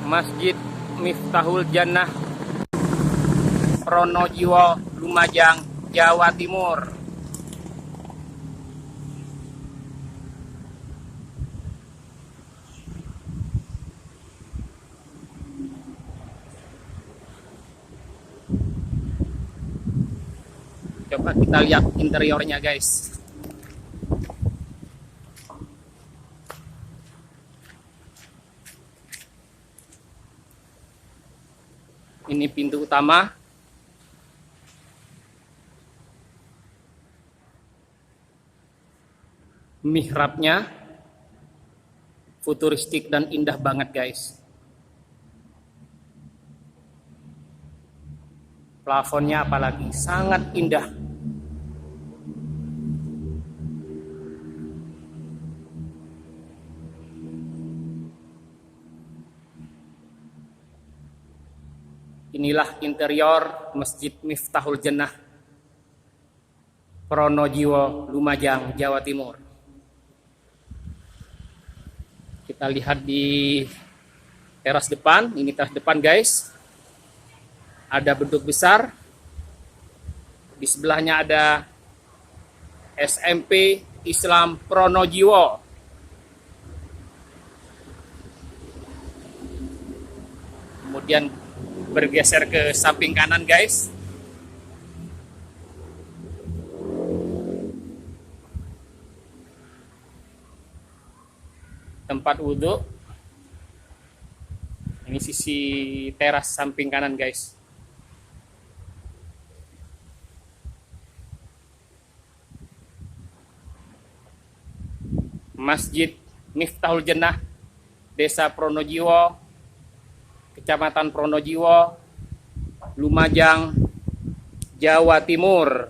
Masjid Miftahul Jannah, Pronojiwo, Lumajang, Jawa Timur. Coba kita lihat interiornya, guys. Ini pintu utama. Mihrabnya futuristik dan indah banget, guys. Plafonnya apalagi sangat indah. Inilah interior Masjid Miftahul Jannah, Pronojiwo, Lumajang, Jawa Timur. Kita lihat di teras depan. Ini teras depan, guys. Ada beduk besar. Di sebelahnya ada SMP Islam Pronojiwo. Kemudian bergeser ke samping kanan, guys. Tempat wudhu. Ini sisi teras samping kanan, guys. Masjid Miftahul Jannah, Desa Pronojiwo, Kecamatan Pronojiwo, Lumajang, Jawa Timur.